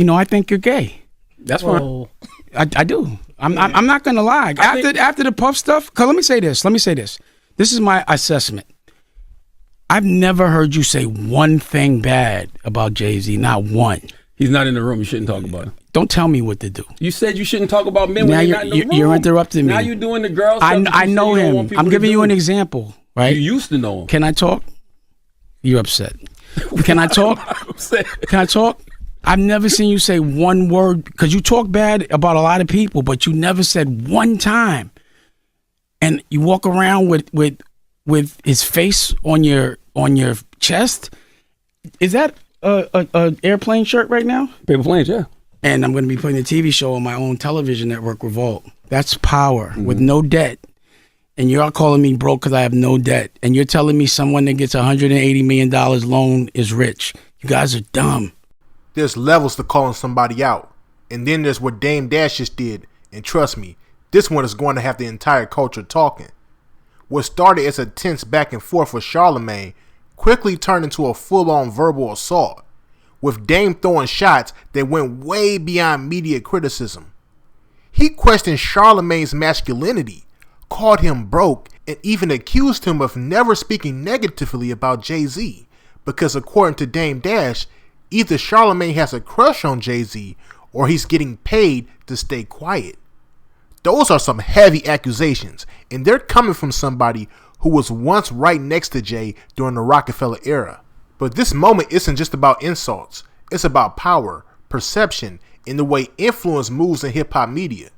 I think you're gay. That's fine. I do. I'm not gonna lie. After the Puff stuff, cause let me say this. This is my assessment. I've never heard you say one thing bad about Jay-Z. Not one. He's not in the room. You shouldn't talk about him. Don't tell me what to do. You said you shouldn't talk about men when you're not in the room. You're interrupting me. Now you're doing the girl stuff. I know him. I'm giving you an example, right? You used to know him. Can I talk? You're upset. Can I talk? I'm upset. Can I talk? I've never seen you say one word, because you talk bad about a lot of people, but you never said one time. And you walk around with his face on your chest. Is that a airplane shirt right now? Paper planes, yeah. And I'm going to be putting a TV show on my own television network, Revolt. That's power with no debt. And you're calling me broke because I have no debt. And you're telling me someone that gets $180 million loan is rich. You guys are dumb. There's levels to calling somebody out. And then there's what Dame Dash just did. And trust me, this one is going to have the entire culture talking. What started as a tense back and forth with Charlamagne quickly turned into a full-on verbal assault, with Dame throwing shots that went way beyond media criticism. He questioned Charlamagne's masculinity, called him broke, and even accused him of never speaking negatively about Jay-Z, because according to Dame Dash, either Charlamagne has a crush on Jay-Z or he's getting paid to stay quiet. Those are some heavy accusations, and they're coming from somebody who was once right next to Jay during the Rockefeller era. But this moment isn't just about insults. It's about power, perception, and the way influence moves in hip-hop media.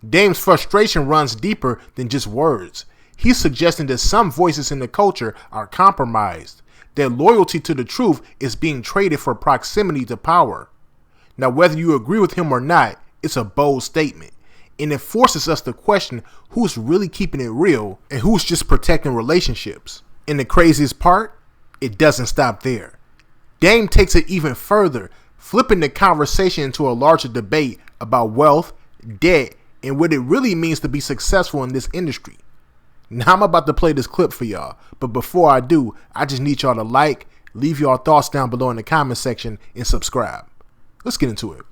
Dame's frustration runs deeper than just words. He's suggesting that some voices in the culture are compromised, that loyalty to the truth is being traded for proximity to power. Now, whether you agree with him or not, it's a bold statement. And it forces us to question who's really keeping it real and who's just protecting relationships. And the craziest part, it doesn't stop there. Dame takes it even further, flipping the conversation into a larger debate about wealth, debt, and what it really means to be successful in this industry. Now I'm about to play this clip for y'all, but before I do, I just need y'all to like, leave your thoughts down below in the comment section, and subscribe. Let's get into it.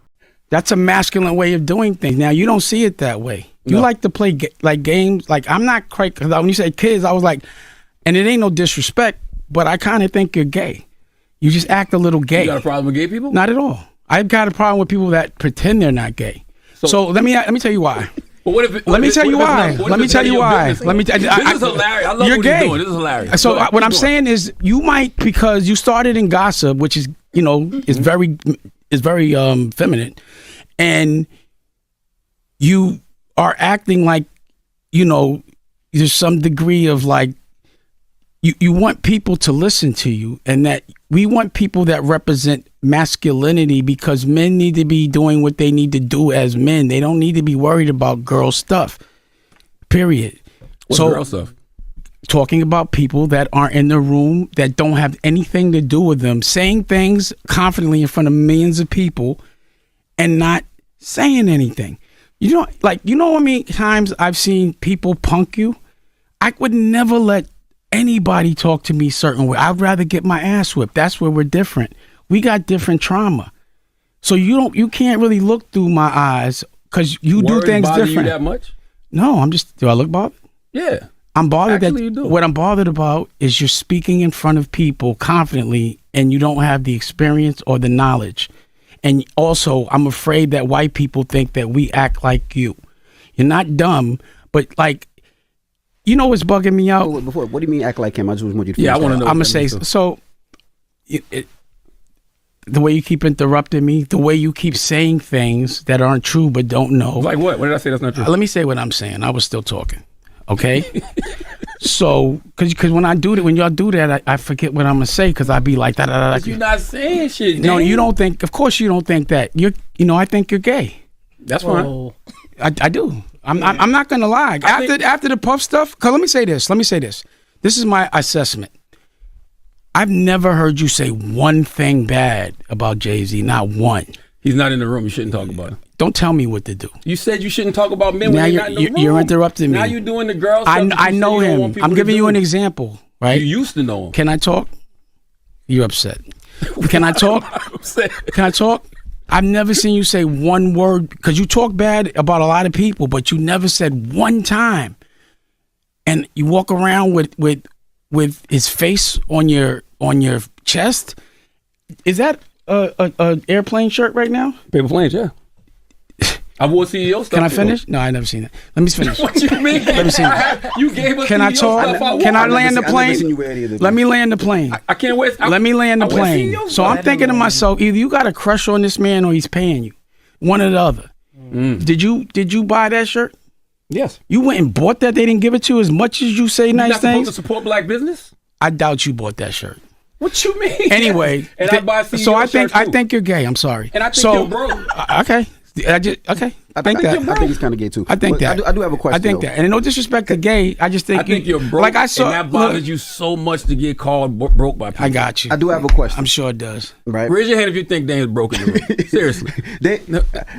That's a masculine way of doing things. Now, you don't see it that way. You like to play games. Like, I'm not quite, because when you say kids, I was like, and it ain't no disrespect, but I kind of think you're gay. You just act a little gay. You got a problem with gay people? Not at all. I've got a problem with people that pretend they're not gay. So let me tell you why. But what if it, let me tell you why. Let me tell you why. Let me. This is hilarious. I love you're what gay. you're doing. This is hilarious. So what I'm saying is, you might, because you started in gossip, which is is very feminine, and you are acting like there's some degree of like you want people to listen to you, and that we want people that represent masculinity, because men need to be doing what they need to do as men. They don't need to be worried about girl stuff. Period. What's girl stuff? Talking about people that aren't in the room, that don't have anything to do with them, saying things confidently in front of millions of people and not saying anything. How many times I've seen people punk you? I would never let anybody talk to me a certain way. I'd rather get my ass whipped. That's where we're different. We got different trauma. So you can't really look through my eyes, because you do things different. You that much? No, do I look bothered? Yeah. I'm bothered. Actually, you do. What I'm bothered about is you're speaking in front of people confidently, and you don't have the experience or the knowledge. And also, I'm afraid that white people think that we act like you. You're not dumb, but like, what's bugging me out? Before, what do you mean act like him? I just want you to. Yeah, I want to know. I'm gonna say so. The way you keep interrupting me, the way you keep saying things that aren't true but don't know. Like what? What did I say that's not true? Let me say what I'm saying. I was still talking. Okay. So, because when y'all do that, I forget what I'm gonna say, because I be like that. But you're not saying shit. No, you don't think. Of course, you don't think that. I think you're gay. That's fine. I do. I'm not gonna lie. After the Puff stuff, because let me say this. This is my assessment. I've never heard you say one thing bad about Jay-Z. Not one. He's not in the room. You shouldn't talk about him. Don't tell me what to do. You said you shouldn't talk about men when you're not in the room. You're interrupting me. Now you're doing the girl stuff. I know him. I'm giving you an example, right? You used to know him. Can I talk? You're upset. Can I talk? I'm upset. Can I talk? I've never seen you say one word, because you talk bad about a lot of people, but you never said one time. And you walk around with his face on your chest. Is that a airplane shirt right now? Paper planes, yeah. I wore CEO stuff. Can I finish? No, I never seen it. Let me finish. What you mean? Let me see. You gave us Can I CEO talk? stuff. Can I land the plane? Let me land the plane. I can't wait. Let me land the plane. So I'm thinking to myself, either you got a crush on this man or he's paying you. One or the other. Did you buy that shirt? Yes. You went and bought that? They didn't give it to you as much as you say nice You're not things? supposed to support black business? I doubt you bought that shirt. What you mean? Anyway, and I buy CEO so I shirts think you're gay. I'm sorry. And I think you're broke. Okay. I think he's kind of gay too. I think that. I do have a question. I think that. And no disrespect to gay, I just think. I think you're broke. Like I saw, and that bothers you so much to get called broke by people. I got you. I do have a question. I'm sure it does. Right. Raise your hand if you think Dame's broke in the room. Seriously.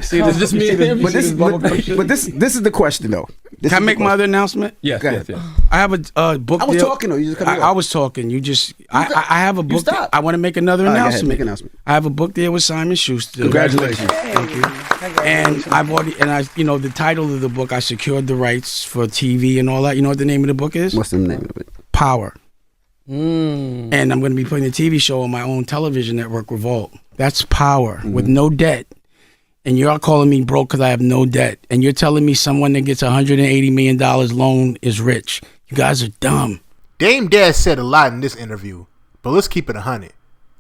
See, it's just me and him. But this is the question though. Can I make my other announcement? Yes. I have a book. I was deal. talking though. You just cut me off. I was talking. You just. I have a book. Stop. I want to make another All right, go ahead, announcement. make an announcement. I have a book deal with Simon Schuster. Congratulations. Thank you. And I've already, the title of the book, I secured the rights for TV and all that. You know what the name of the book is? What's the name of it? Power. And I'm going to be putting a TV show on my own television network, Revolt. That's Power with no debt. And you're calling me broke because I have no debt. And you're telling me someone that gets $180 million loan is rich. You guys are dumb. Dame Dash said a lot in this interview, but let's keep it 100.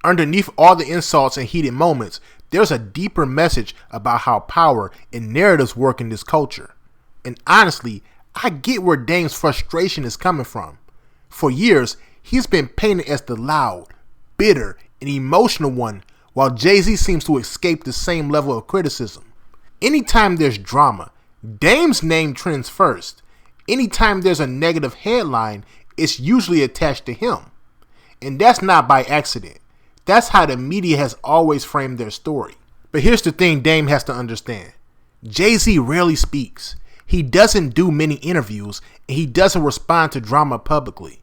Underneath all the insults and heated moments, there's a deeper message about how power and narratives work in this culture. And honestly, I get where Dame's frustration is coming from. For years, he's been painted as the loud, bitter, and emotional one, while Jay-Z seems to escape the same level of criticism. Anytime there's drama, Dame's name trends first. Anytime there's a negative headline, it's usually attached to him. And that's not by accident. That's how the media has always framed their story. But here's the thing Dame has to understand. Jay-Z rarely speaks. He doesn't do many interviews, and he doesn't respond to drama publicly.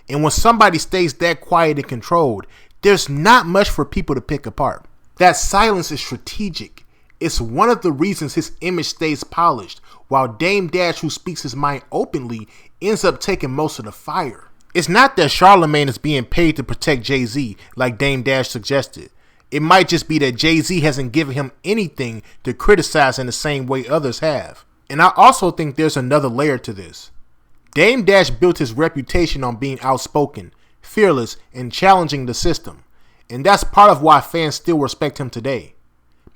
And when somebody stays that quiet and controlled, there's not much for people to pick apart. That silence is strategic. It's one of the reasons his image stays polished, while Dame Dash, who speaks his mind openly, ends up taking most of the fire. It's not that Charlamagne is being paid to protect Jay-Z, like Dame Dash suggested. It might just be that Jay-Z hasn't given him anything to criticize in the same way others have. And I also think there's another layer to this. Dame Dash built his reputation on being outspoken, fearless, and challenging the system. And that's part of why fans still respect him today.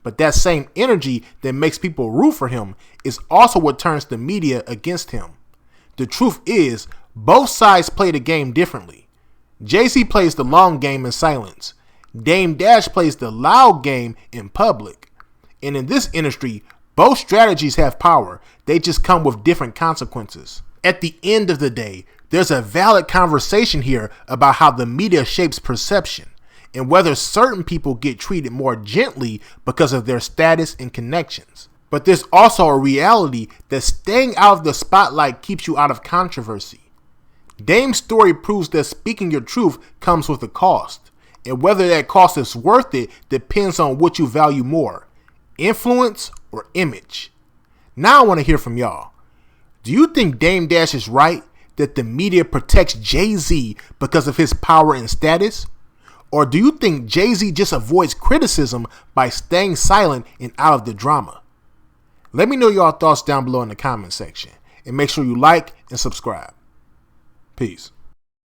But that same energy that makes people root for him is also what turns the media against him. The truth is, both sides play the game differently. Jay-Z plays the long game in silence. Dame Dash plays the loud game in public. And in this industry, both strategies have power. They just come with different consequences. At the end of the day, there's a valid conversation here about how the media shapes perception and whether certain people get treated more gently because of their status and connections. But there's also a reality that staying out of the spotlight keeps you out of controversy. Dame's story proves that speaking your truth comes with a cost, and whether that cost is worth it depends on what you value more, influence or image. Now I want to hear from y'all. Do you think Dame Dash is right that the media protects Jay-Z because of his power and status? Or do you think Jay-Z just avoids criticism by staying silent and out of the drama? Let me know your thoughts down below in the comment section, and make sure you like and subscribe. Peace.